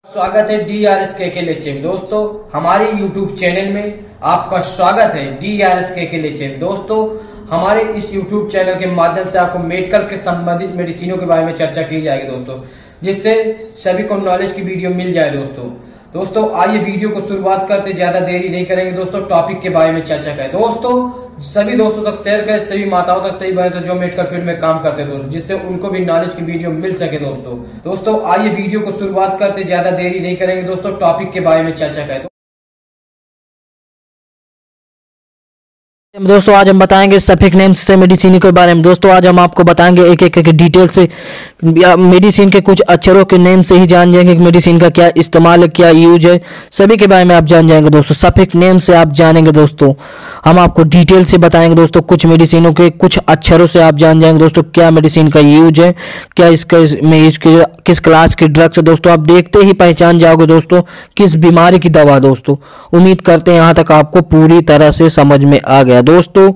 स्वागत है DRSK lecture में। दोस्तों हमारे YouTube चैनल में आपका स्वागत है। DRSK लेक्चर में दोस्तों हमारे इस YouTube चैनल के माध्यम से आपको मेडिकल के संबंधित मेडिसिनों के बारे में चर्चा की जाएगी दोस्तों, जिससे सभी को नॉलेज की वीडियो मिल जाए दोस्तों आइए वीडियो को शुरुआत करते, ज्यादा देरी नहीं करेंगे दोस्तों, टॉपिक के बारे में चर्चा करें दोस्तों। सभी दोस्तों तक शेयर करें, सभी माताओं तक, सही बहनों तक जो मेडिकल फील्ड में काम करते हैं दोस्तों, जिससे उनको भी नॉलेज की वीडियो मिल सके दोस्तों आइए वीडियो को शुरुआत करते, ज्यादा देरी नहीं करेंगे दोस्तों, टॉपिक के बारे में चर्चा करें। दोस्तों आज हम बताएंगे सफिक नेम्स से मेडिसिन के बारे में। दोस्तों आज हम आपको बताएंगे एक एक डिटेल से मेडिसिन के कुछ अक्षरों के नेम से ही जान जाएंगे कि मेडिसिन का क्या इस्तेमाल है, क्या यूज है, सभी के बारे में आप जान जाएंगे दोस्तों। सफिक नेम से आप जानेंगे दोस्तों, हम आपको डिटेल से बताएंगे दोस्तों। कुछ मेडिसिनों के कुछ अक्षरों से आप जान जाएंगे दोस्तों क्या मेडिसिन का यूज है, क्या इसका किस क्लास की ड्रग्स है दोस्तों। आप देखते ही पहचान जाओगे दोस्तों किस बीमारी की दवा दोस्तों। उम्मीद करते हैं यहाँ तक आपको पूरी तरह से समझ में आ गया दोस्तों।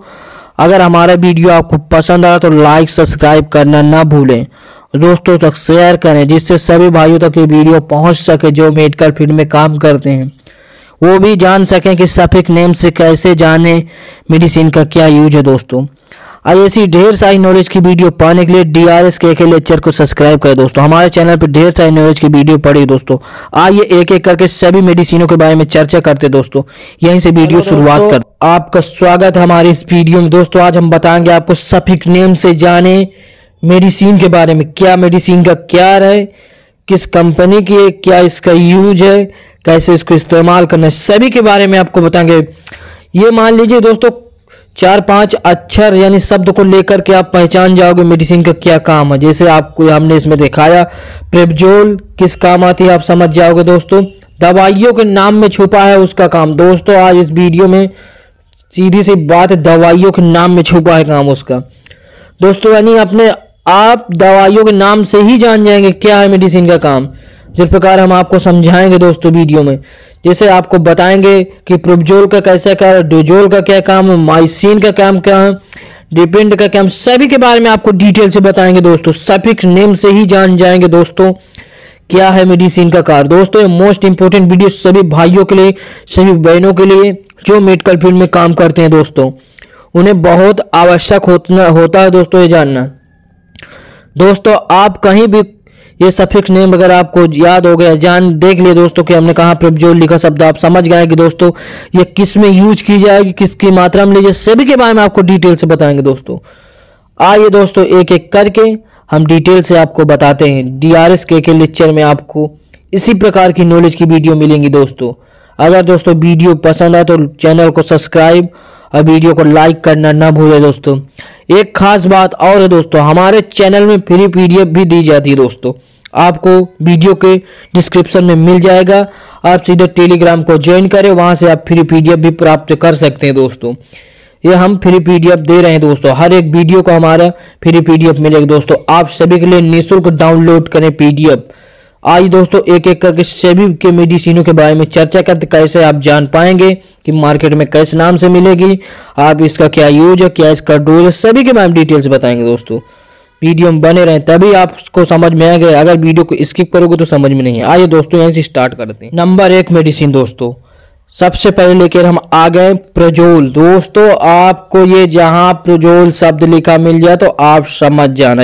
अगर हमारा वीडियो आपको पसंद आया तो लाइक सब्सक्राइब करना ना भूलें, दोस्तों तक शेयर करें, जिससे सभी भाइयों तक ये वीडियो पहुंच सके जो मेडिकल फील्ड में काम करते हैं, वो भी जान सकें कि सफिक नेम से कैसे जाने मेडिसिन का क्या यूज है दोस्तों। ऐसी ढेर सारी नॉलेज की वीडियो पाने के लिए DRSK लेक्चर को सब्सक्राइब करें दोस्तों। हमारे चैनल पर ढेर सारी नॉलेज की वीडियो पड़ी दोस्तों। आइए एक एक करके सभी मेडिसिनों के बारे में चर्चा करते दोस्तों, यहीं से वीडियो शुरुआत कर। आपका स्वागत है हमारे इस वीडियो में दोस्तों। आज हम बताएंगे आपको सफिक नेम से जाने मेडिसिन के बारे में, क्या मेडिसिन का क्या है, किस कंपनी की है, क्या इसका यूज है, कैसे इसको इस्तेमाल करना है, सभी के बारे में आपको बताएंगे। ये मान लीजिए दोस्तों 4-5 अक्षर यानी शब्द को लेकर के आप पहचान जाओगे मेडिसिन का क्या काम है। जैसे आपको हमने इसमें दिखाया प्रेपजोल किस काम आती है, आप समझ जाओगे दोस्तों। दवाइयों के नाम में छुपा है उसका काम दोस्तों। आज इस वीडियो में सीधी सी बात है, दवाइयों के नाम में छुपा है काम उसका दोस्तों। यानी अपने आप दवाइयों के नाम से ही जान जाएंगे क्या है मेडिसिन का काम। जिस प्रकार हम आपको समझाएंगे दोस्तों वीडियो में, जैसे आपको बताएंगे कि प्रोपजोल का कैसा क्या है, डोजोल का क्या काम है, माइसिन का काम क्या है, डिपेंड का काम, सभी के बारे में आपको डिटेल से बताएंगे दोस्तों। सफिक्स नेम से ही जान जाएंगे दोस्तों क्या है मेडिसिन का कार्य दोस्तों। ये मोस्ट इंपोर्टेंट वीडियो सभी भाइयों के लिए, सभी बहनों के लिए जो मेडिकल फील्ड में काम करते हैं दोस्तों, उन्हें बहुत आवश्यक होता है दोस्तों ये जानना दोस्तों। आप कहीं भी ये सफिक्स नेम अगर आपको याद हो गया, जान देख लिए दोस्तों कि हमने कहा प्रेपजोल लिखा शब्द, आप समझ गए कि दोस्तों ये किस में यूज की जाएगी, किसकी मात्रा में लीजिए, सभी के बारे में आपको डिटेल से बताएंगे दोस्तों। आइए दोस्तों एक एक करके हम डिटेल से आपको बताते हैं। DRSK लेक्चर में आपको इसी प्रकार की नॉलेज की वीडियो मिलेंगी दोस्तों। अगर दोस्तों वीडियो पसंद आए तो चैनल को सब्सक्राइब और वीडियो को लाइक करना ना भूलें दोस्तों। एक खास बात और है दोस्तों, हमारे चैनल में फ्री PDF भी दी जाती है दोस्तों। आपको वीडियो के डिस्क्रिप्शन में मिल जाएगा, आप सीधे टेलीग्राम को ज्वाइन करें, वहां से आप फ्री PDF भी प्राप्त कर सकते हैं दोस्तों। ये हम फ्री PDF दे रहे हैं दोस्तों, हर एक वीडियो को हमारा फ्री PDF मिलेगा दोस्तों। आप सभी के लिए निःशुल्क डाउनलोड करें PDF। आइए दोस्तों एक एक करके सभी के मेडिसिनों के बारे में चर्चा करते, कैसे आप जान पाएंगे कि मार्केट में किस नाम से मिलेगी, आप इसका क्या यूज है, क्या इसका डोज है, सभी के बारे में डिटेल से बताएंगे दोस्तों। वीडियो में बने रहें तभी आपको समझ में आएगा, अगर वीडियो को स्किप करोगे तो समझ में नहीं है। आइए दोस्तों यहीं से स्टार्ट करते हैं। नंबर 1 मेडिसिन दोस्तों, सबसे पहले लेकर हम आ गए प्रोजोल दोस्तों। आपको ये जहां प्रोजोल शब्द लिखा मिल जाए तो आप समझ जाना,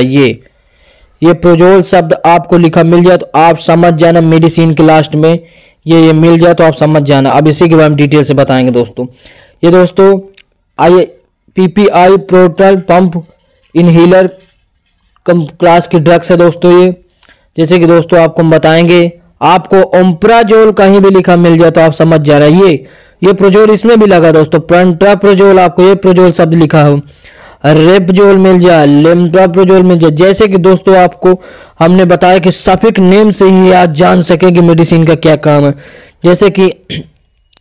ये प्रोजोल शब्द आपको लिखा मिल जाए तो आप समझ जाना, मेडिसिन के लास्ट में ये मिल जाए तो आप समझ जाना। अब इसी के बारे में डिटेल से बताएंगे दोस्तों। ये दोस्तों आइए PPI portal pump inhaler class की ड्रग्स है दोस्तों ये। जैसे कि दोस्तों आपको हम बताएंगे, आपको ओम्प्राजोल कहीं भी लिखा मिल जाए तो आप समझ जा रहे हैं ये प्रोजोल इसमें भी लगा दोस्तों। पेंटाप्रोजोल आपको ये प्रोजोल शब्द लिखा हो, रेपजोल मिल जाए, लेम्प्राप्रोजोल मिल जाए। जैसे कि दोस्तों आपको हमने बताया कि सफिक नेम से ही आप जान सकें कि मेडिसिन का क्या काम है। जैसे कि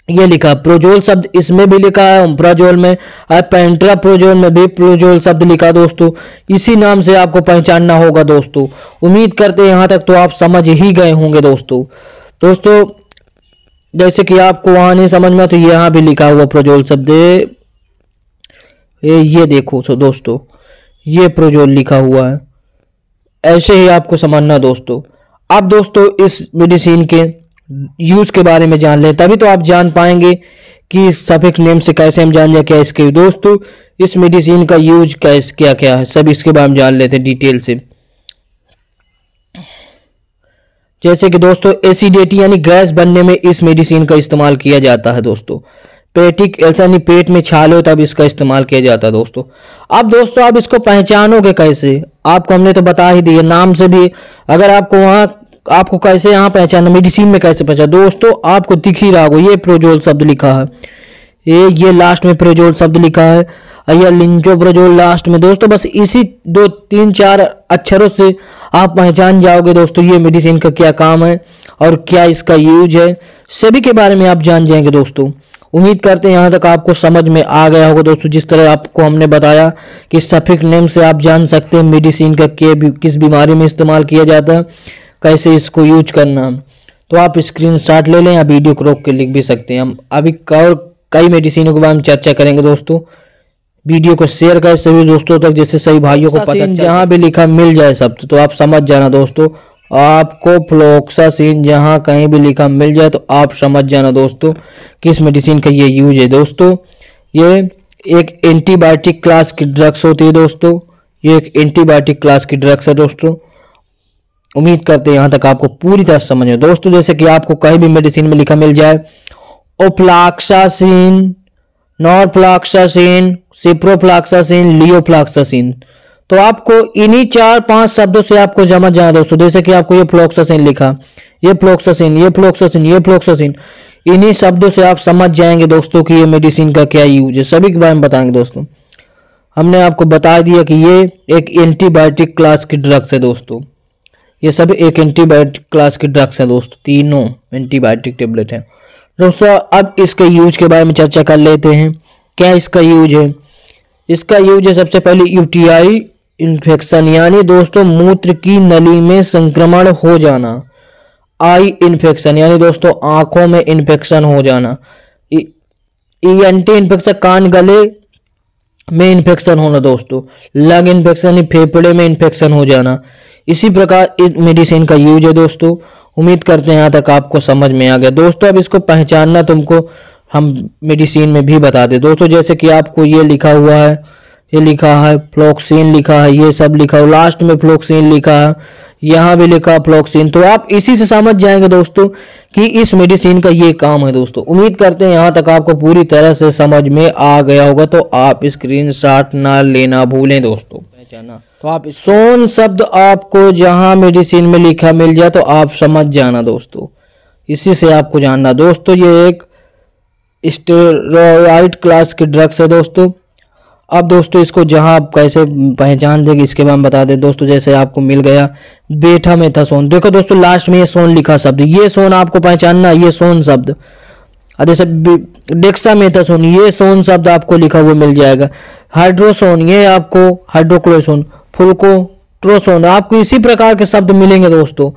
ये लिखा प्रोजोल शब्द इसमें भी लिखा है, ओम्प्राजोल में और पेंटाप्रोजोल में भी प्रोजोल शब्द लिखा दोस्तों। इसी नाम से आपको पहचानना होगा दोस्तों। उम्मीद करते हैं यहाँ तक तो आप समझ ही गए होंगे दोस्तों। जैसे कि आपको वहां नहीं समझ में तो यहाँ भी लिखा हुआ प्रोजोल शब्द, ये देखो दोस्तों, ये प्रोजोल लिखा हुआ है, ऐसे ही आपको समझना दोस्तों। अब दोस्तों इस मेडिसिन के यूज के बारे में जान लें, तभी तो आप जान पाएंगे कि सफिक्स नेम से कैसे हम जान जाए क्या इसके। दोस्तों इस मेडिसिन का यूज क्या क्या है, सब इसके बारे में जान लेते हैं डिटेल से। जैसे कि दोस्तों एसिडिटी यानी गैस बनने में इस मेडिसिन का इस्तेमाल किया जाता है दोस्तों। पेटिक अल्सर यानी पेट में छाल हो तब इसका इस्तेमाल किया जाता है दोस्तों। अब दोस्तों आप इसको पहचानोगे कैसे, आपको हमने तो बता ही दिया नाम से भी। अगर आपको वहां आपको कैसे यहाँ पहचानना, मेडिसिन में कैसे पहचान, दोस्तों आपको दिख ही रहा होगा ये प्रोजोल शब्द लिखा है, ये लास्ट में प्रोजोल शब्द लिखा है, या लिंजोप्रोजोल लास्ट में। दोस्तों बस इसी 2-3-4 अक्षरों से आप पहचान जाओगे दोस्तों ये मेडिसिन का क्या काम है और क्या इसका यूज है, सभी के बारे में आप जान जाएंगे दोस्तों। उम्मीद करते हैं यहाँ तक आपको समझ में आ गया होगा दोस्तों। जिस तरह आपको हमने बताया कि सफिक्स नेम से आप जान सकते हैं मेडिसिन का किस बीमारी में इस्तेमाल किया जाता है, कैसे इसको यूज करना। तो आप स्क्रीनशॉट ले लें या वीडियो को रोक के लिख भी सकते हैं। हम अभी और कई मेडिसिनों के बारे में चर्चा करेंगे दोस्तों। वीडियो को शेयर करें सभी दोस्तों तक, जिससे सही भाइयों को पता जहाँ भी लिखा मिल जाए शब्द तो आप समझ जाना दोस्तों। आपको फ्लोक्सासिन जहाँ कहीं भी लिखा मिल जाए तो आप समझ जाना दोस्तों किस मेडिसिन का ये यूज है। दोस्तों ये एक एंटीबायोटिक क्लास की ड्रग्स होती है दोस्तों, ये एक एंटीबायोटिक क्लास की ड्रग्स है दोस्तों। उम्मीद करते हैं यहाँ तक आपको पूरी तरह समझ में दोस्तों। जैसे कि आपको कहीं भी मेडिसिन में लिखा मिल जाए ओफ्लॉक्सासिन, नॉरफ्लॉक्सासिन, सिप्रोफ्लॉक्सासिन, लियोफ्लॉक्सासिन, तो आपको इन्हीं 4-5 शब्दों से आपको समझ जाना दोस्तों। जैसे कि आपको ये फ्लोक्सासिन लिखा, ये फ्लोक्सासिन, ये फ्लोक्सासिन, ये फ्लोक्सासिन, इन्हीं शब्दों से आप समझ जाएंगे दोस्तों कि ये मेडिसिन का क्या यूज है, सभी के बारे में बताएंगे दोस्तों। हमने आपको बता दिया कि ये एक एंटीबायोटिक क्लास की ड्रग्स है दोस्तों, ये सब एक एंटीबायोटिक क्लास की ड्रग्स है दोस्तों, तीनों एंटीबायोटिक टेबलेट हैं दोस्तों। अब इसके यूज के बारे में चर्चा कर लेते हैं, क्या इसका यूज है। इसका यूज है सबसे पहले यूटीआई इन्फेक्शन यानी दोस्तों मूत्र की नली में संक्रमण हो जाना, आई इन्फेक्शन यानी दोस्तों आंखों में इन्फेक्शन हो जाना, ईएनटी इन्फेक्शन कान गले में इन्फेक्शन होना दोस्तों, लंग इन्फेक्शन फेफड़े में इन्फेक्शन हो जाना। इसी प्रकार इस मेडिसिन का यूज है दोस्तों। उम्मीद करते हैं यहाँ तक आपको समझ में आ गया दोस्तों। अब इसको पहचानना तुमको हम मेडिसिन में भी बता दें दोस्तों। जैसे कि आपको ये लिखा हुआ है, ये लिखा है फ्लोक्सिन लिखा है, ये सब लिखा हुआ, लास्ट में फ्लोक्सिन लिखा है, यहाँ भी लिखा फ्लोक्सिन, तो आप इसी से समझ जाएंगे दोस्तों कि इस मेडिसिन का ये काम है दोस्तों। उम्मीद करते हैं यहाँ तक आपको पूरी तरह से समझ में आ गया होगा, तो आप स्क्रीनशॉट ना लेना भूलें दोस्तों। पहचाना तो आप सोन शब्द आपको जहां मेडिसिन में लिखा मिल जाए तो आप समझ जाना दोस्तों, इसी से आपको जानना दोस्तों। ये एक स्टेरॉइड क्लास की ड्रग्स है दोस्तों। अब दोस्तों इसको जहां आप कैसे पहचान देंगे इसके बारे में बता दें दोस्तों। जैसे आपको मिल गया बेटामेथासोन, देखो दोस्तों लास्ट में ये सोन लिखा शब्द, ये सोन आपको पहचानना, ये सोन शब्द। जैसे डेक्सामेथासोन, ये सोन शब्द आपको लिखा हुआ मिल जाएगा। हाइड्रोसोन, ये आपको हाइड्रोक्लोरोसोन, फुल्कोट्रोसोन, आपको इसी प्रकार के शब्द मिलेंगे दोस्तों।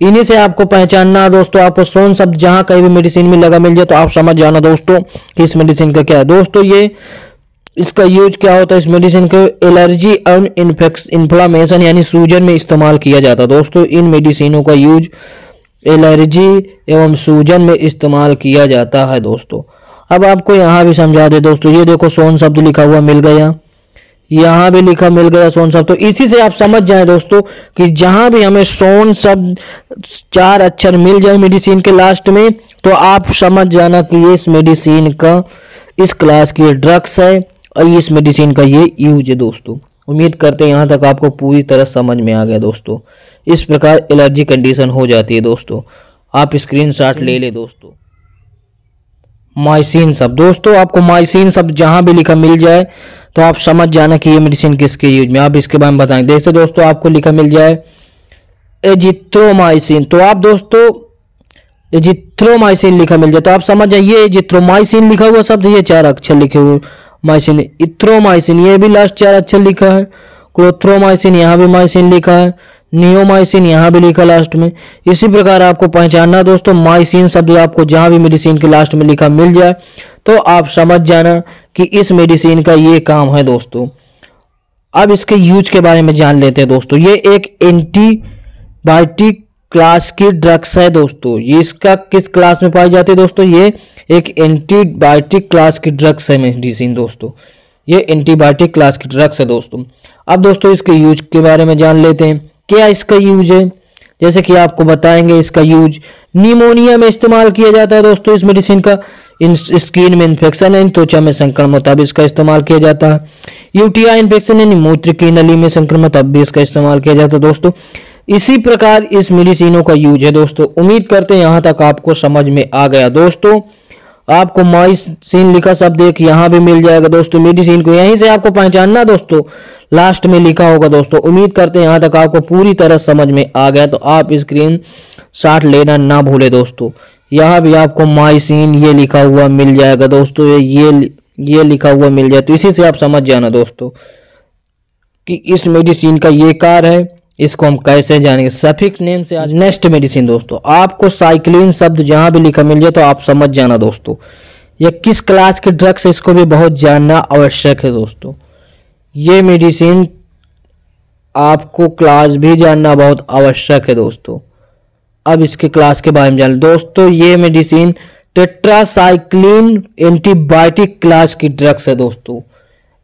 इन्हीं से आपको पहचानना दोस्तों। आपको सोन शब्द जहां कहीं भी मेडिसिन में लगा मिल जाए तो आप समझ जाना दोस्तों कि इस मेडिसिन का क्या है दोस्तों। ये इसका यूज क्या होता है, इस मेडिसिन को एलर्जी एंड इन्फ्लामेशन यानी सूजन में इस्तेमाल किया जाता है दोस्तों। इन मेडिसिनों का यूज एलर्जी एवं सूजन में इस्तेमाल किया जाता है दोस्तों। अब आपको यहाँ भी समझा दे दोस्तों, ये देखो सोन शब्द लिखा हुआ मिल गया, यहाँ भी लिखा मिल गया सोन शब्द। तो इसी से आप समझ जाए दोस्तों कि जहां भी हमें सोन शब्द 4 अक्षर मिल जाए मेडिसिन के लास्ट में तो आप समझ जाना कि ये इस मेडिसिन का इस क्लास की ड्रग्स है और इस मेडिसिन का ये यूज है दोस्तों। उम्मीद करते हैं यहाँ तक आपको पूरी तरह समझ में आ गया दोस्तों। इस प्रकार एलर्जी कंडीशन हो जाती है दोस्तों। आप स्क्रीनशॉट ले ले दोस्तों। माइसिन शब्द, दोस्तों आपको माइसिन शब्द जहां भी लिखा मिल जाए तो आप समझ जाना कि ये मेडिसिन किसके यूज में, आप इसके बारे में बताएंगे। जैसे दोस्तों आपको लिखा मिल जाए एजिथ्रोमाइसिन, तो आप दोस्तों एजिथ्रोमाइसिन लिखा मिल जाए तो आप समझ जाए ये एजिथ्रोमाइसिन लिखा हुआ शब्द, ये 4 अक्षर लिखे हुए माइसिन, इथ्रोमाइसिन ये भी लास्ट 4 अक्षर लिखा है, क्लोथ्रोमाइसिन यहाँ भी माइसिन लिखा है, नियोमाइसिन यहाँ भी लिखा लास्ट में। इसी प्रकार आपको पहचानना दोस्तों, माइसिन शब्द आपको जहां भी मेडिसिन के लास्ट में लिखा मिल जाए तो आप समझ जाना कि इस मेडिसिन का ये काम है दोस्तों। अब इसके यूज के बारे में जान लेते हैं दोस्तों। ये एक एंटीबायोटिक क्लास की ड्रग्स है दोस्तों। ये इसका किस क्लास में पाई जाती है दोस्तों? ये एक एंटीबायोटिक क्लास की ड्रग्स है मेडिसिन दोस्तों। ये एंटीबायोटिक क्लास की ड्रग्स है दोस्तों। अब दोस्तों इसके यूज के बारे में जान लेते हैं। क्या इसका यूज है? जैसे कि आपको बताएंगे, इसका यूज निमोनिया में इस्तेमाल किया जाता है दोस्तों। इस मेडिसिन का स्किन में इन्फेक्शन है, त्वचा में संक्रमण तब इसका इस्तेमाल किया जाता है। यूटीआई इन्फेक्शन है, मूत्र की नली में संक्रमण तब भी इसका इस्तेमाल किया जाता है दोस्तों। इसी प्रकार इस मेडिसिनों का यूज है दोस्तों। उम्मीद करते हैं यहाँ तक आपको समझ में आ गया दोस्तों। आपको माइसिन लिखा शब्द एक यहाँ भी मिल जाएगा दोस्तों। मेडिसिन को यहीं से आपको पहचानना दोस्तों, लास्ट में लिखा होगा दोस्तों। उम्मीद करते हैं यहाँ तक आपको पूरी तरह समझ में आ गया। तो आप स्क्रीन शॉट लेना ना भूले दोस्तों। यहाँ भी आपको माइसिन ये लिखा हुआ मिल जाएगा दोस्तों। ये लिखा हुआ मिल जाए, तो इसी से आप समझ जाना दोस्तों कि इस मेडिसिन का ये कार्य है। इसको हम कैसे जानेंगे सफिक्स नेम से। आज नेक्स्ट मेडिसिन दोस्तों, आपको साइक्लिन शब्द जहां भी लिखा मिल जाए तो आप समझ जाना दोस्तों ये किस क्लास के ड्रग्स है, इसको भी बहुत जानना आवश्यक है दोस्तों। ये मेडिसिन आपको क्लास भी जानना बहुत आवश्यक है दोस्तों। अब इसके क्लास के बारे में जान दोस्तों। ये मेडिसिन टेट्रासाइक्लिन एंटीबायोटिक क्लास की ड्रग्स है दोस्तों।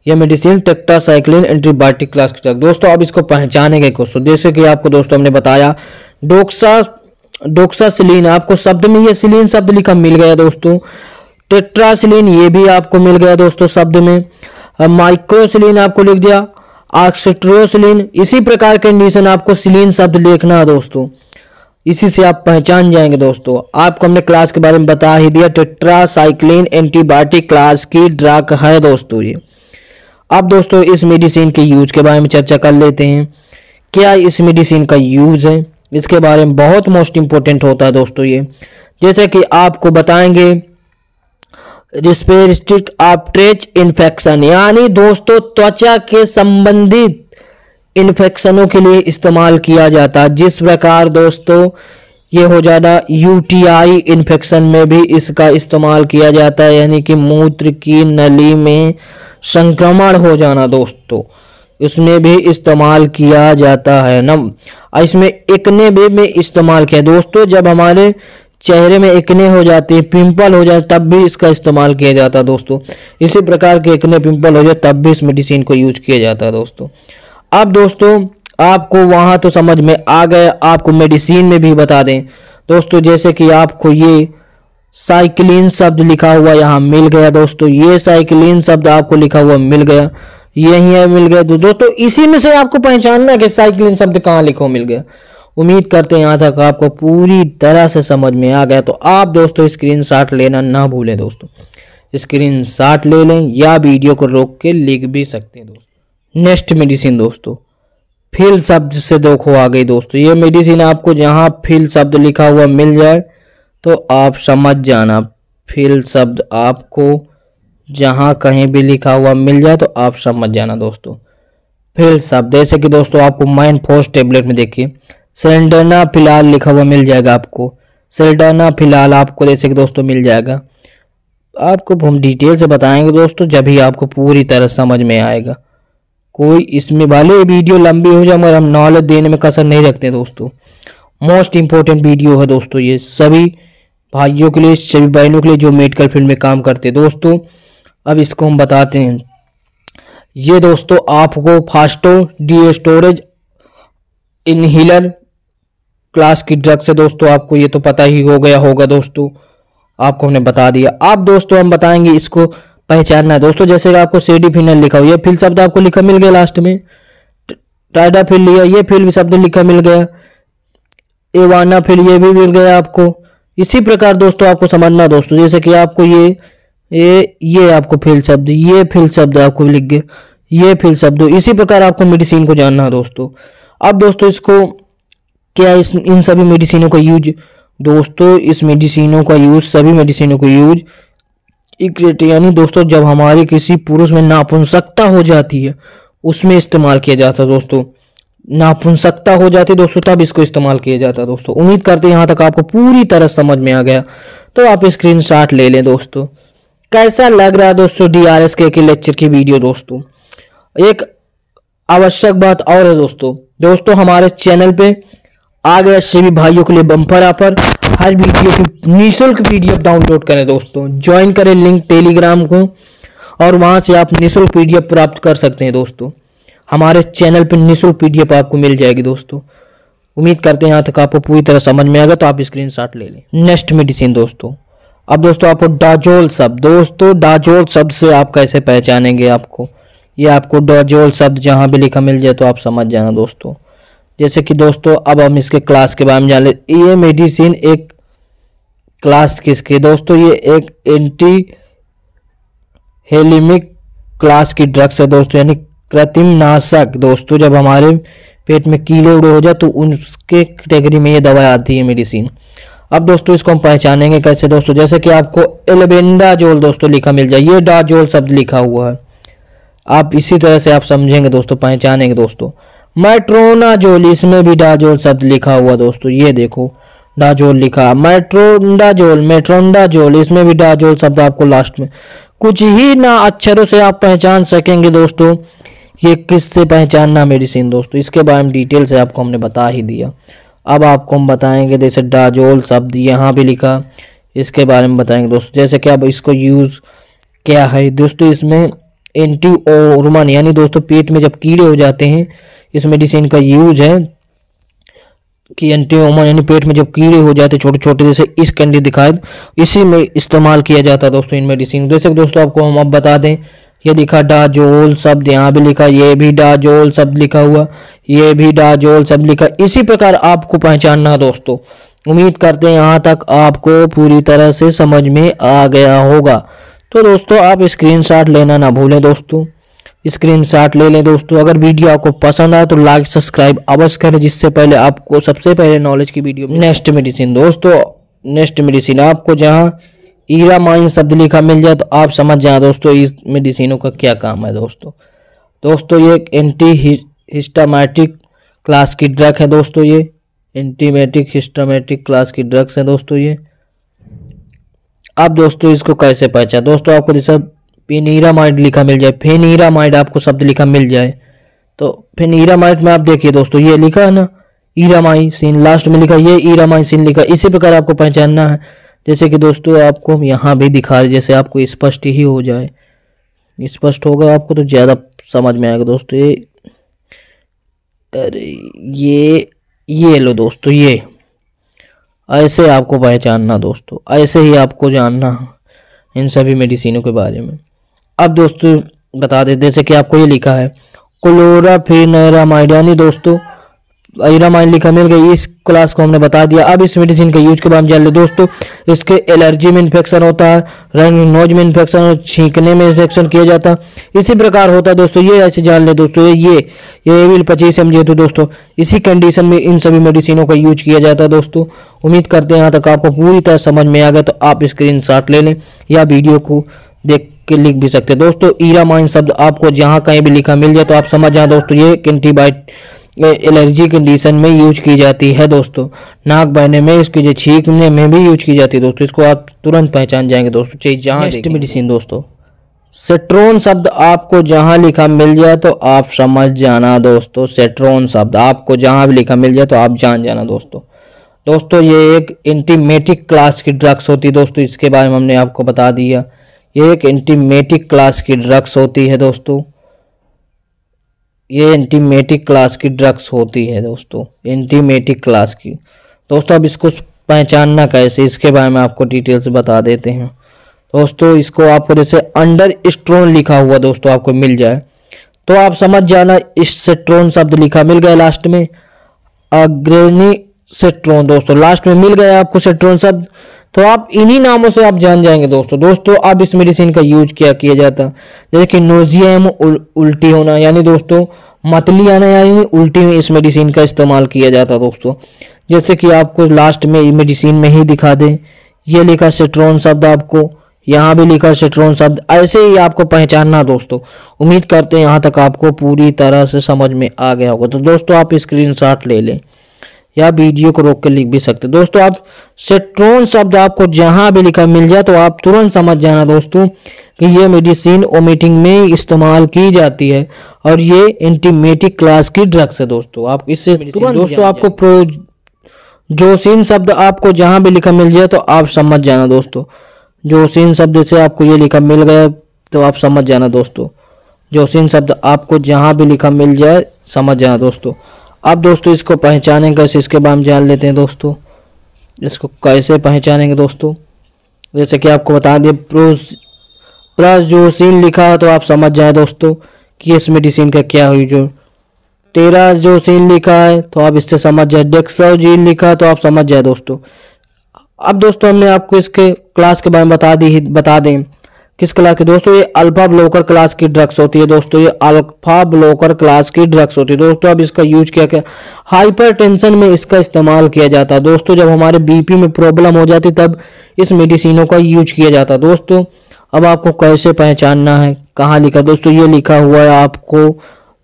यह मेडिसिन टेट्रासाइक्लिन एंटीबायोटिक क्लास की ड्रग दोस्तों। अब इसको पहचानेंगे दोस्तों। जैसे कि आपको दोस्तों हमने बताया डोक्सासिलीन, आपको शब्द में ये सिलीन शब्द लिखा मिल गया दोस्तों। टेट्रासिलीन ये भी आपको मिल गया दोस्तों शब्द में। माइक्रोसिलीन आपको लिख दिया, ऑक्सीट्रोसिलीन। इसी प्रकार कंडीशन आपको सिलीन शब्द लिखना है दोस्तों। इसी से आप पहचान जाएंगे दोस्तों। आपको हमने क्लास के बारे में बता ही दिया। टेट्रासाइक्लिन एंटीबायोटिक क्लास की ड्रग है दोस्तों ये। अब दोस्तों इस मेडिसिन के यूज के बारे में चर्चा कर लेते हैं। क्या इस मेडिसिन का यूज है, इसके बारे में बहुत मोस्ट इंपॉर्टेंट होता है दोस्तों ये। जैसे कि आपको बताएंगे रेस्पिरेटरी ट्रैक्ट इन्फेक्शन, यानी दोस्तों त्वचा के संबंधित इन्फेक्शनों के लिए इस्तेमाल किया जाता है। जिस प्रकार दोस्तों ये हो जाना यूटीआई इन्फेक्शन में भी इसका इस्तेमाल किया जाता है, यानी कि मूत्र की नली में संक्रमण हो जाना दोस्तों, इसमें भी इस्तेमाल किया जाता है ना। इसमें एक्ने में इस्तेमाल किया दोस्तों। जब हमारे चेहरे में एक्ने हो जाते हैं, पिंपल हो जाए, तब भी इसका इस्तेमाल किया जाता है दोस्तों। इसी प्रकार के एक्ने पिंपल हो जाए तब भी इस मेडिसिन को यूज किया जाता है दोस्तों। अब दोस्तों आपको वहां तो समझ में आ गया, आपको मेडिसिन में भी बता दें दोस्तों। जैसे कि आपको ये साइक्लिन शब्द लिखा हुआ यहाँ मिल गया दोस्तों। ये साइक्लिन शब्द आपको लिखा हुआ मिल गया, यही मिल गया दोस्तों। इसी में से आपको पहचानना कि साइक्लिन शब्द कहाँ लिखा मिल गया। उम्मीद करते हैं यहाँ तक आपको पूरी तरह से समझ में आ गया। तो आप दोस्तों स्क्रीनशॉट लेना ना भूलें दोस्तों। स्क्रीनशॉट ले लें या वीडियो को रोक के लिख भी सकते हैं दोस्तों। नेक्स्ट मेडिसिन दोस्तों, फिल शब्द से देखो आ गई दोस्तों। ये मेडिसिन आपको जहाँ फिल शब्द लिखा हुआ मिल जाए तो आप समझ जाना। फिल शब्द आपको जहाँ कहीं भी लिखा हुआ मिल जाए तो आप समझ जाना दोस्तों। फिल शब्द जैसे कि दोस्तों आपको माइन फोर्स टेबलेट में देखिए सेल्डाना फिलहाल लिखा हुआ मिल जाएगा आपको। सेल्डाना फिलहाल आपको जैसे कि दोस्तों मिल जाएगा। आपको हम डिटेल से बताएंगे दोस्तों जब ही आपको पूरी तरह समझ में आएगा। कोई इसमें वाले वीडियो लंबी हो जाए मगर हम नॉलेज देने में कसर नहीं रखते दोस्तों। मोस्ट इंपॉर्टेंट वीडियो है दोस्तों ये, सभी भाइयों के लिए, सभी बहनों के लिए जो मेडिकल फील्ड में काम करते हैं दोस्तों। अब इसको हम बताते हैं। ये दोस्तों आपको फास्टोडिएस्टोरेज इनहेलर क्लास की ड्रग से दोस्तों, आपको ये तो पता ही हो गया होगा दोस्तों, आपको हमने बता दिया। अब दोस्तों हम बताएंगे इसको पहचानना है दोस्तों। जैसे कि आपको सेडिफिनल लिखा हुआ, ये फिल शब्द आपको लिखा मिल गया लास्ट में। टाइडाफिल लिया, ये फिल शब्द लिखा मिल गया। एवानाफिल ये भी मिल गया आपको। इसी प्रकार दोस्तों आपको समझना दोस्तों, जैसे कि आपको ये आपको फिल शब्द, ये फिल शब्द आपको लिख गए, ये फिल शब्द। इसी प्रकार आपको मेडिसिन को जानना है दोस्तों। अब दोस्तों इसको क्या इन सभी मेडिसिनों का यूज दोस्तों, इस मेडिसिनों का यूज, सभी मेडिसिनों का यूज यानी दोस्तों जब हमारे किसी पुरुष में नापुंसकता हो जाती है उसमें इस्तेमाल किया जाता है दोस्तों। नापुंसकता हो जाती है दोस्तों तब इसको इस्तेमाल किया जाता है दोस्तों। उम्मीद करते हैं यहाँ तक आपको पूरी तरह समझ में आ गया। तो आप स्क्रीनशॉट ले लें दोस्तों। कैसा लग रहा है दोस्तों DRS के लेक्चर की वीडियो दोस्तों। एक आवश्यक बात और है दोस्तों हमारे चैनल पे आ गया सभी भाइयों के लिए बम्पर ऑफर। हर वीडियो की निःशुल्क पीडीएफ डाउनलोड करें दोस्तों, ज्वाइन करें लिंक टेलीग्राम को और वहां से आप निःशुल्क पीडीएफ प्राप्त कर सकते हैं दोस्तों। हमारे चैनल पर निःशुल्क पीडीएफ आपको मिल जाएगी दोस्तों। उम्मीद करते हैं यहाँ तक आपको पूरी तरह समझ में आ गया, तो आप स्क्रीनशॉट ले लें। नेक्स्ट मेडिसिन दोस्तों, अब दोस्तों आपको डाजोल शब्द, दोस्तों डाजोल शब्द से आप कैसे पहचानेंगे, आपको ये आपको डाजोल शब्द जहाँ भी लिखा मिल जाए तो आप समझ जाना दोस्तों। जैसे कि दोस्तों अब हम इसके क्लास के बारे में जान ले। ये मेडिसिन एक क्लास किसके दोस्तों, ये एक एंटी हेलिमिक क्लास की ड्रग्स है दोस्तों, यानी कृत्रिम नाशक दोस्तों। जब हमारे पेट में कीड़े उड़े हो जाए तो उसके कैटेगरी में ये दवा आती है मेडिसिन। अब दोस्तों इसको हम पहचानेंगे कैसे दोस्तों, जैसे कि आपको एल्बेंडाजोल दोस्तों लिखा मिल जाए, ये डाजोल शब्द लिखा हुआ है, आप इसी तरह से आप समझेंगे दोस्तों, पहचानेंगे दोस्तों। मेट्रोनाजोल, इसमें भी डाजोल शब्द लिखा हुआ दोस्तों, ये देखो डाजोल लिखा। मेट्रोंडाजोल, इसमें भी डाजोल शब्द आपको लास्ट में कुछ ही ना अक्षरों से आप पहचान सकेंगे दोस्तों। ये किससे पहचानना मेडिसिन दोस्तों, इसके बारे में डिटेल से आपको हमने बता ही दिया। अब आपको हम बताएंगे जैसे डाजोल शब्द यहाँ भी लिखा, इसके बारे में बताएंगे दोस्तों। जैसे कि अब इसको यूज़ क्या है दोस्तों, इसमें एंटीओरमन यानी दोस्तों पेट में जब कीड़े हो जाते हैं, इस मेडिसिन का यूज है कि एंटीओरमन यानी पेट में जब कीड़े हो जाते छोटे छोटे, जैसे इस कैंडी दिखाए, इसी में इस्तेमाल किया जाता है दोस्तों इन मेडिसिन। जैसे दोस्तों आपको हम अब बता दें, ये लिखा डाजोल शब्द, यहाँ भी लिखा, ये भी डाजोल शब्द लिखा हुआ, ये भी डाजोल शब्द लिखा। इसी प्रकार आपको पहचानना दोस्तों। उम्मीद करते हैं यहाँ तक आपको पूरी तरह से समझ में आ गया होगा। तो दोस्तों आप स्क्रीनशॉट लेना ना भूलें दोस्तों, स्क्रीनशॉट ले लें दोस्तों। अगर वीडियो आपको पसंद आए तो लाइक सब्सक्राइब अवश्य करें, जिससे पहले आपको सबसे पहले नॉलेज की वीडियो। नेक्स्ट मेडिसिन दोस्तों, नेक्स्ट मेडिसिन आपको जहाँ ईरामाइन शब्द लिखा मिल जाए तो आप समझ जाए दोस्तों इस मेडिसिनों का क्या काम है दोस्तों। ये एक एंटी हिस्टामेटिक क्लास की ड्रग है दोस्तों, ये एंटीमेटिक हिस्टामेटिक क्लास की ड्रग्स है दोस्तों ये। अब दोस्तों इसको कैसे पहचान दोस्तों, आपको जैसा फेनिरामाइड लिखा मिल जाए, फेनिरामाइड आपको शब्द लिखा मिल जाए तो फेनिरामाइड में आप देखिए दोस्तों ये लिखा है ना ईरामाइसिन, लास्ट में लिखा ये ईरामाइसिन लिखा। इसी प्रकार आपको पहचानना है। जैसे कि दोस्तों आपको हम यहाँ भी दिखा रहे, जैसे आपको स्पष्ट ही हो जाए, स्पष्ट होगा आपको तो ज़्यादा समझ में आएगा दोस्तों। ये अरे ये लो दोस्तों, ये ऐसे आपको पहचानना दोस्तों, ऐसे ही आपको जानना इन सभी मेडिसिनों के बारे में। अब दोस्तों बता दें, जैसे कि आपको ये लिखा है क्लोराफेनिरामाइड, यानी दोस्तों ईरामाइन लिखा मिल गई, इस क्लास को हमने बता दिया। अब इस मेडिसिन के यूज के बारे में जान ले दोस्तों। इसके एलर्जी में इन्फेक्शन होता है, रनिंग नोज में इन्फेक्शन, छींकने में इन्फेक्शन किया जाता है, इसी प्रकार होता है दोस्तों। ये ऐसे जान ले दोस्तों, ये भी 25 mg तो दोस्तों इसी कंडीशन में इन सभी मेडिसिनों का यूज किया जाता है दोस्तों। उम्मीद करते हैं यहाँ तक आपको पूरी तरह समझ में आ गया, तो आप स्क्रीनशॉट ले लें या वीडियो को देख के लिख भी सकते हैं दोस्तों। ईरामाइन शब्द आपको जहाँ कहीं भी लिखा मिल जाए तो आप समझ जाए दोस्तों, ये एंटीबायोटिक एलर्जी कंडीशन में यूज की जाती है दोस्तों। नाक बहने में, इसकी जो छींकने में भी यूज की जाती है दोस्तों। इसको आप तुरंत पहचान जाएंगे दोस्तों, चाहे जहाँ। नेक्स्ट मेडिसिन दोस्तों, सेट्रोन शब्द आपको जहाँ लिखा मिल जाए तो आप समझ जाना दोस्तों। सेट्रोन शब्द आपको जहाँ भी लिखा मिल जाए तो आप जान जाना दोस्तों। ये एक एंटीमेटिक क्लास की ड्रग्स होती है दोस्तों, इसके बारे में हमने आपको बता दिया। ये एक एंटीमेटिक क्लास की ड्रग्स होती है दोस्तों, ये एंटीमेटिक क्लास की ड्रग्स होती है दोस्तों, एंटीमेटिक क्लास की दोस्तों। अब इसको पहचानना कैसे, इसके बारे में आपको डिटेल से बता देते हैं दोस्तों। इसको आपको जैसे अंडर स्ट्रोन लिखा हुआ दोस्तों आपको मिल जाए तो आप समझ जाना, इस सेट्रोन शब्द लिखा मिल गया लास्ट में, अग्रणी सेट्रोन दोस्तों लास्ट में मिल गया आपको सेट्रोन शब्द, तो आप इन्हीं नामों से आप जान जाएंगे दोस्तों। अब इस मेडिसिन का यूज क्या किया जाता है, जैसे कि नोजिया एवं उल्टी होना, यानी दोस्तों मतली आना यानी उल्टी में इस मेडिसिन का इस्तेमाल किया जाता है दोस्तों। जैसे कि आपको लास्ट में मेडिसिन में ही दिखा दें, ये लिखा सेट्रोन शब्द, आपको यहाँ भी लिखा सेट्रोन शब्द, ऐसे ही आपको पहचानना दोस्तों। उम्मीद करते हैं यहाँ तक आपको पूरी तरह से समझ में आ गया होगा। तो दोस्तों आप स्क्रीनशॉट ले लें या वीडियो को रोक कर लिख भी सकते दोस्तों। आप सेट्रोन शब्द आपको जहां भी लिखा मिल जाए तो आप तुरंत समझ जाना दोस्तों कि ये मेडिसिन वोमिटिंग में इस्तेमाल की जाती है और ये एंटीमेटिक क्लास की ड्रग्स है दोस्तों। आप इससे तुरंत दोस्तों आपको जोसिन शब्द आपको जहां भी लिखा मिल जाए तो आप समझ जाना दोस्तों। जोसिन शब्द से आपको ये लिखा मिल गया तो आप समझ जाना दोस्तों। जोसिन शब्द आपको जहां भी लिखा मिल जाए समझ जाना दोस्तों। अब दोस्तों इसको पहचानेंगे कैसे, इसके बारे में जान लेते हैं दोस्तों। इसको कैसे पहचानेंगे दोस्तों, जैसे कि आपको बता दें प्राजोसिन लिखा है तो आप समझ जाए दोस्तों कि इस मेडिसिन का क्या हुई। जो टेराजोसिन लिखा है तो आप इससे समझ जाए। डेक्साजीन लिखा है तो आप समझ जाए दोस्तों। अब दोस्तों हमने आपको इसके क्लास के बारे में बता दें किस क्लास के दोस्तों, ये अल्फा ब्लॉकर क्लास की ड्रग्स होती है दोस्तों। ये अल्फा ब्लॉकर क्लास की ड्रग्स होती है दोस्तों। अब इसका यूज क्या हाइपरटेंशन में इसका इस्तेमाल किया जाता है दोस्तों। जब हमारे बीपी में प्रॉब्लम हो जाती तब इस मेडिसिनों का यूज किया जाता है दोस्तों। अब आपको कैसे पहचानना है, कहाँ लिखा दोस्तों, ये लिखा हुआ है आपको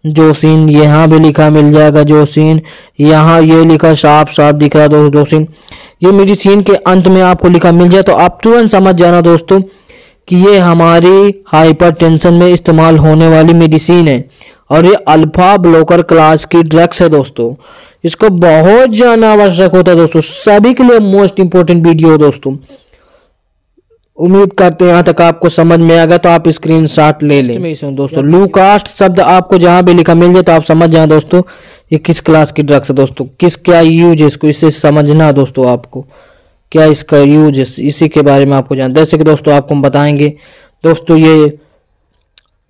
जोसिन, यहाँ भी लिखा मिल जाएगा जोसिन, यहाँ ये लिखा साफ साफ दिख रहा दोस्तों जोसिन। ये मेडिसिन के अंत में आपको लिखा मिल जाए तो आप तुरंत समझ जाना दोस्तों कि ये हमारी हाइपरटेंशन में इस्तेमाल होने वाली मेडिसिन है और ये अल्फा ब्लॉकर क्लास की ड्रग्स है दोस्तों। इसको बहुत जानना आवश्यक होता है दोस्तों, सभी के लिए मोस्ट इंपोर्टेंट वीडियो दोस्तों। उम्मीद करते हैं यहाँ तक आपको समझ में आ गया तो आप स्क्रीनशॉट ले लें दोस्तों। लूकास्ट शब्द आपको जहां भी लिखा मिल जाए तो आप समझ जाए दोस्तों ये किस क्लास की ड्रग्स है दोस्तों, किस क्या यूज है इसको, इससे समझना दोस्तों आपको क्या इसका यूज है, इसी के बारे में आपको जान। जैसे कि दोस्तों आपको हम बताएंगे दोस्तों ये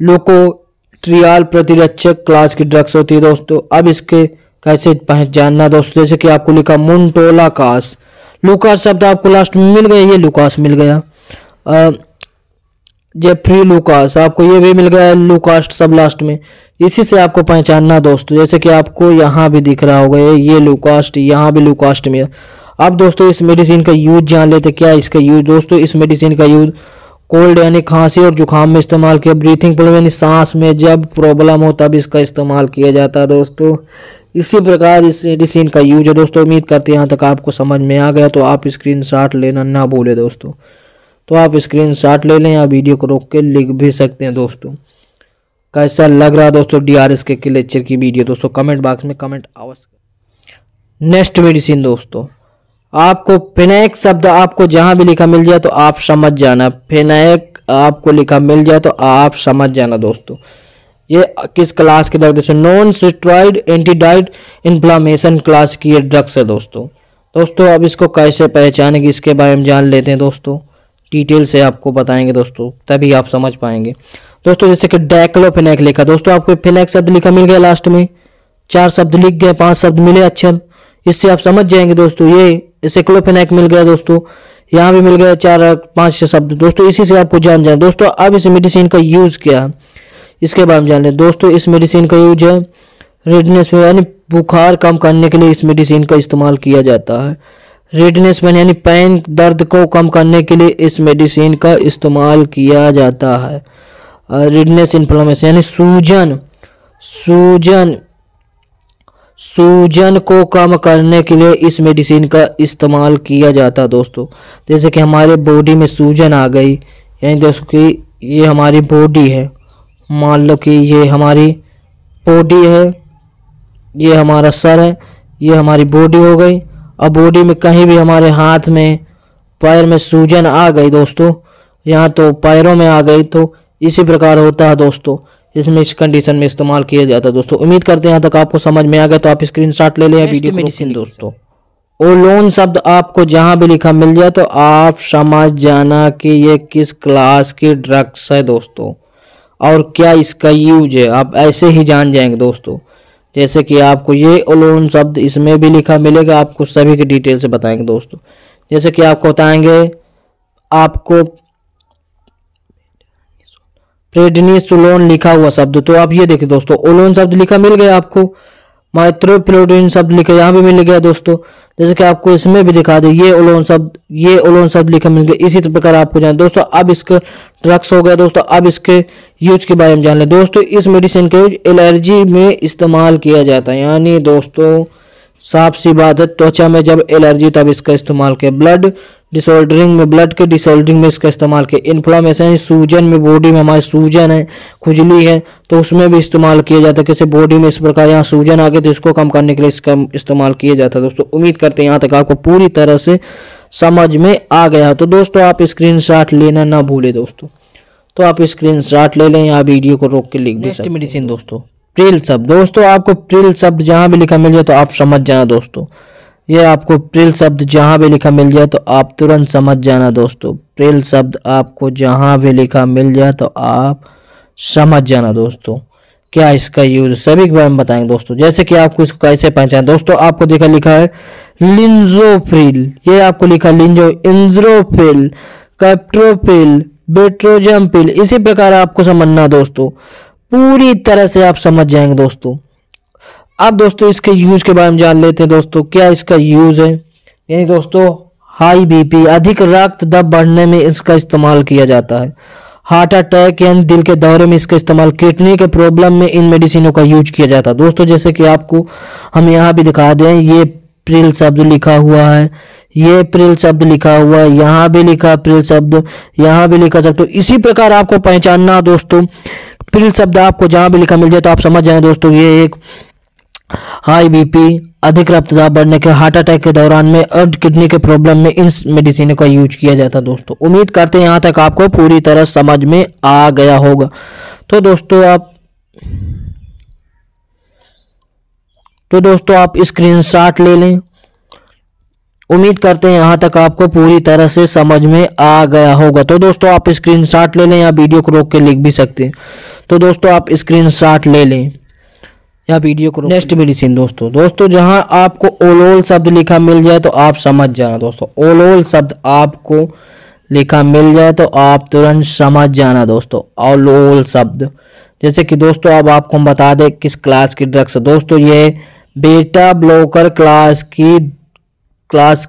लोकोट्रियाल प्रतिरक्षक क्लास की ड्रग्स होती है दोस्तों। अब इसके कैसे पहचानना दोस्तों, जैसे कि आपको लिखा मुंटोलाकास, लूकास शब्द आपको लास्ट में मिल गया, ये लूकास मिल गया। जेफ्री लूकास आपको ये भी मिल गया, लूकास्ट सब लास्ट में, इसी से आपको पहचानना दोस्तों। जैसे कि आपको यहाँ भी दिख रहा होगा ये लूकास्ट, यहाँ भी लूकास्ट में। अब दोस्तों इस मेडिसिन का यूज जान लेते क्या इसका यूज दोस्तों। इस मेडिसिन का यूज कोल्ड यानी खांसी और जुकाम में इस्तेमाल किया, ब्रीथिंग प्रॉब्लम यानी सांस में जब प्रॉब्लम हो तब इसका इस्तेमाल किया जाता है दोस्तों। इसी प्रकार इस मेडिसिन का यूज है दोस्तों। उम्मीद करते हैं यहाँ तक आपको समझ में आ गया तो आप स्क्रीनशॉट लेना ना भूले दोस्तों। तो आप स्क्रीनशॉट ले लें या वीडियो को रोक के लिख भी सकते हैं दोस्तों। कैसा लग रहा है दोस्तों DRSK के लेक्चर की वीडियो दोस्तों, कमेंट बॉक्स में कमेंट अवश्य। नेक्स्ट मेडिसिन दोस्तों, आपको फिनैक शब्द आपको जहां भी लिखा मिल जाए तो आप समझ जाना। फिनैक आपको लिखा मिल जाए तो आप समझ जाना दोस्तों ये किस क्लास की ड्रग दोस्तों, नॉन स्टेरॉइड एंटीडाइट इन्फ्लामेशन क्लास की ये ड्रग्स है दोस्तों। अब इसको कैसे पहचानेंगे इसके बारे में जान लेते हैं दोस्तों, डिटेल से आपको बताएंगे दोस्तों, तभी आप समझ पाएंगे दोस्तों। जैसे कि डाइक्लोफेनेक लिखा दोस्तों, आपको फेनेक शब्द लिखा मिल गया लास्ट में, 4 शब्द लिख गए, 5 शब्द मिले अक्षर, इससे आप समझ जाएंगे दोस्तों। ये साइक्लोफेनेक मिल गया दोस्तों, यहाँ भी मिल गया 4-5 शब्द दोस्तों, इसी से आपको जान जाए दोस्तों। अब इस मेडिसिन का यूज क्या है इसके बारे में जान लें दोस्तों। इस मेडिसिन का यूज है रेडनेस में यानी बुखार कम करने के लिए इस मेडिसिन का इस्तेमाल किया जाता है। रेडनेस में यानी पैन दर्द को कम करने के लिए इस मेडिसिन का इस्तेमाल किया जाता है। रेडनेस इन्फ्लेमेशन यानी सूजन को कम करने के लिए इस मेडिसिन का इस्तेमाल किया जाता है दोस्तों। जैसे कि हमारे बॉडी में सूजन आ गई, यानी दोस्तों कि ये हमारी बॉडी है, मान लो कि ये हमारी बॉडी है, ये हमारा सर है, ये हमारी बॉडी हो गई। अब बॉडी में कहीं भी हमारे हाथ में पैर में सूजन आ गई दोस्तों, यहाँ तो पैरों में आ गई, तो इसी प्रकार होता है दोस्तों। इसमें इस कंडीशन में इस्तेमाल किया जाता है दोस्तों। उम्मीद करते हैं यहाँ तक आपको समझ में आ गया, तो आप स्क्रीनशॉट ले लें वीडियो मेडिसिन दोस्तों। ओलोन शब्द आपको जहां भी लिखा मिल जाए तो आप समझ जाना कि ये किस क्लास की ड्रग्स है दोस्तों और क्या इसका यूज है, आप ऐसे ही जान जाएंगे दोस्तों। जैसे कि आपको ये ओलोन शब्द इसमें भी लिखा मिलेगा, आपको सभी की डिटेल से बताएंगे दोस्तों। जैसे कि आपको बताएंगे, आपको प्रेडनिसोलोन लिखा हुआ शब्द, तो आप ये देखिए दोस्तों, ओलोन शब्द लिखा मिल गया आपको, माइथ्रोप्लोडिन शब्द लिखा यहाँ भी मिल गया दोस्तों। जैसे कि आपको इसमें भी दिखा दे, ये ओलोन शब्द लिखा मिल गया। इसी प्रकार आपको जान दोस्तों। अब इसका ड्रग्स हो गया दोस्तों, अब इसके यूज के बारे में जान लें दोस्तों। इस मेडिसिन का यूज एलर्जी में इस्तेमाल किया जाता है, यानी दोस्तों साफ सी बात है, त्वचा में जब एलर्जी तब इसका इस्तेमाल किया। ब्लड डिसऑर्डरिंग में, ब्लड के डिसऑर्डरिंग में इसका इस्तेमाल किया। इन्फ्लामेशन, सूजन में, बॉडी में हमारी सूजन है, खुजली है, तो उसमें भी इस्तेमाल किया जाता है। किसी बॉडी में इस प्रकार यहाँ सूजन आ गई तो इसको कम करने के लिए इसका इस्तेमाल किया जाता है। दोस्तों उम्मीद करते हैं यहाँ तक आपको पूरी तरह से समझ में आ गया। तो दोस्तों आप स्क्रीनशॉट लेना ना भूले दोस्तों, तो आप स्क्रीनशॉट ले लें, यहाँ वीडियो को रोक के लिख भी सकते हैं। मेडिसिन दोस्तों, प्रिल शब्द। दोस्तों आपको प्रिल शब्द जहां भी लिखा मिल जाए तो आप समझ जाना दोस्तों। ये आपको प्रिल शब्द जहां भी लिखा मिल जाए तो आप तुरंत समझ जाना दोस्तों। प्रिल शब्द आपको जहां भी लिखा मिल जाए तो आप समझ जाना दोस्तों। क्या इसका यूज सभी के बारे में बताएंगे दोस्तों। जैसे कि आपको इसको कैसे पहचान, दोस्तों आपको देखा लिखा है लिंजोप्रिल, ये आपको लिखा लिंजो, इंज्रोप्रिल, कैप्टोप्रिल, बेट्रोजम्पिल, इसी प्रकार आपको समझना दोस्तों। पूरी तरह से आप समझ जाएंगे दोस्तों। अब दोस्तों इसके यूज के बारे में जान लेते हैं दोस्तों। क्या इसका यूज है, यानी दोस्तों हाई बीपी, अधिक रक्त दबाव बढ़ने में इसका इस्तेमाल किया जाता है। हार्ट अटैक यानी दिल के दौरे में इसका इस्तेमाल, किडनी के प्रॉब्लम में इन मेडिसिनों का यूज किया जाता है दोस्तों। जैसे कि आपको हम यहाँ भी दिखा दें, ये प्रिल शब्द लिखा हुआ है, ये प्रिल शब्द लिखा हुआ है, यहाँ भी लिखा प्रिल शब्द, यहाँ भी लिखा शब्द। तो इसी प्रकार आपको पहचानना दोस्तों। प्रिल शब्द आपको जहां भी लिखा मिल जाए तो आप समझ जाएं दोस्तों। ये एक हाई बीपी, अधिक रक्तदाब बढ़ने के, हार्ट अटैक के दौरान में और किडनी के प्रॉब्लम में इन मेडिसिन का यूज किया जाता है दोस्तों। उम्मीद करते हैं यहाँ तक आपको पूरी तरह समझ में आ गया होगा। तो दोस्तों आप स्क्रीनशॉट ले लें। उम्मीद करते हैं यहाँ तक आपको पूरी तरह से समझ में आ गया होगा। तो दोस्तों आप स्क्रीनशॉट ले लें, या वीडियो को रोक के लिख भी सकते हैं। तो दोस्तों आप स्क्रीनशॉट ले लें या वीडियो को। नेक्स्ट मेडिसिन दोस्तों जहां आपको ओलोल शब्द लिखा मिल जाए तो आप समझ जाना दोस्तों। ओलोल शब्द आपको लिखा मिल जाए तो आप तुरंत समझ जाना दोस्तों। ओलोल शब्द, जैसे कि दोस्तों अब आपको हम बता दें किस क्लास की ड्रग्स है दोस्तों। ये बेटा ब्लॉकर क्लास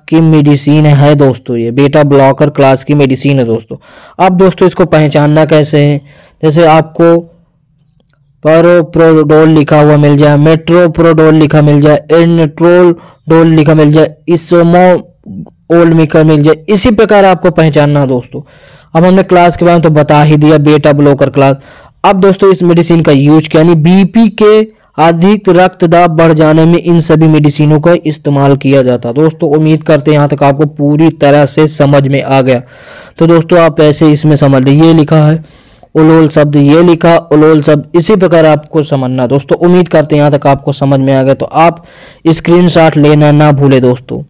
की मेडिसिन है दोस्तों। ये बेटा ब्लॉकर क्लास की मेडिसिन है दोस्तों। अब दोस्तों इसको पहचानना कैसे है, जैसे आपको पैरोप्रोडोल लिखा हुआ मिल जाए, मेट्रोप्रोडोल लिखा मिल जाए, एर्निट्रोल लिखा मिल जाए, इसोमोल लिखा मिल जाए, इसी प्रकार आपको पहचानना दोस्तों। अब हमने क्लास के बारे में तो बता ही दिया, बेटा ब्लॉकर क्लास। अब दोस्तों इस मेडिसिन का यूज क्या, यानी बीपी के अधिक रक्तदाब बढ़ जाने में इन सभी मेडिसिनों का इस्तेमाल किया जाता है दोस्तों। उम्मीद करते हैं यहाँ तक आपको पूरी तरह से समझ में आ गया। तो दोस्तों आप ऐसे इसमें समझ लीजिए, ये लिखा है ओलोल शब्द, ये लिखा ओलोल शब्द, इसी प्रकार आपको समझना दोस्तों। उम्मीद करते हैं यहाँ तक आपको समझ में आ गया। तो आप स्क्रीनशॉट लेना ना भूले दोस्तों।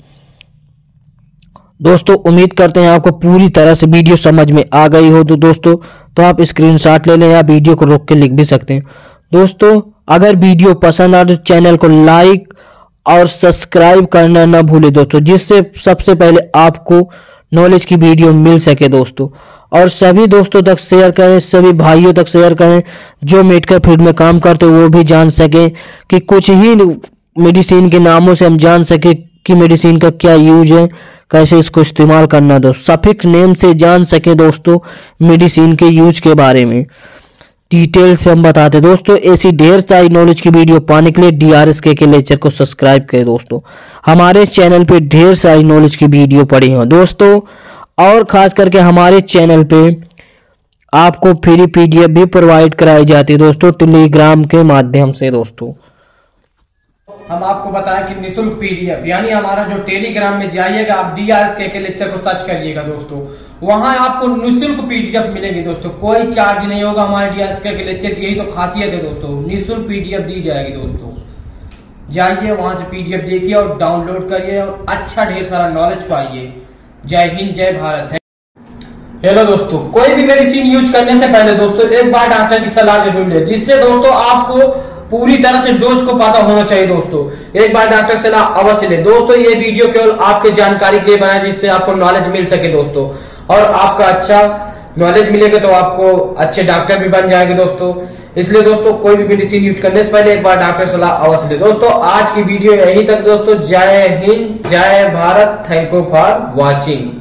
उम्मीद करते हैं आपको पूरी तरह से वीडियो समझ में आ गई हो। तो दोस्तों तो आप स्क्रीनशॉट ले लें, या वीडियो को रोक के लिख भी सकते हैं दोस्तों। अगर वीडियो पसंद आए तो चैनल को लाइक और सब्सक्राइब करना ना भूले दोस्तों, जिससे सबसे पहले आपको नॉलेज की वीडियो मिल सके दोस्तों। और सभी दोस्तों तक शेयर करें, सभी भाइयों तक शेयर करें जो मेडिकल फील्ड में काम करते हैं, वो भी जान सके कि कुछ ही मेडिसिन के नामों से हम जान सके कि मेडिसिन का क्या यूज है, कैसे इसको इस्तेमाल करना दोस्तों। सफिक्स नेम से जान सके दोस्तों मेडिसिन के यूज के बारे में डिटेल से हम बताते हैं दोस्तों। ऐसी ढेर सारी नॉलेज की वीडियो पाने के लिए DRSK के लेक्चर को सब्सक्राइब करें दोस्तों। हमारे चैनल पे ढेर सारी नॉलेज की वीडियो पड़ी हैं दोस्तों, और खास करके हमारे चैनल पे आपको फ्री PDF भी प्रोवाइड कराई जाती है दोस्तों, टेलीग्राम के माध्यम से दोस्तों। हम आपको बताएं कि निःशुल्क PDF, यानी हमारा जो टेलीग्राम में जाइएगा, आप DRSK के लेक्चर को सर्च करिएगा दोस्तों, वहां आपको निःशुल्क PDF मिलेगी दोस्तों। कोई चार्ज नहीं होगा हमारे DRSK के लेक्चर की, यही तो खासियत है दोस्तों। निःशुल्क PDF दी जाएगी दोस्तों। जाइए वहां से PDF देखिए और डाउनलोड करिए और अच्छा ढेर सारा नॉलेज पाइए। जय हिंद, जय भारत। हेलो दोस्तों, कोई भी मेडिसिन यूज करने से पहले दोस्तों एक बार डॉक्टर की सलाह जरूर ले, जिससे दोस्तों आपको पूरी तरह से डोज को पता होना चाहिए दोस्तों। एक बार डॉक्टर से सलाह अवश्य ले दोस्तों। ये वीडियो केवल आपके जानकारी के लिए बनाया, जिससे आपको नॉलेज मिल सके दोस्तों, और आपका अच्छा नॉलेज मिलेगा तो आपको अच्छे डॉक्टर भी बन जाएंगे दोस्तों। इसलिए दोस्तों कोई भी मेडिसिन यूज करने से पहले एक बार डॉक्टर सलाह अवश्य ले दोस्तों। आज की वीडियो यहीं तक दोस्तों। जय हिंद, जय Bharat. Thank you for watching.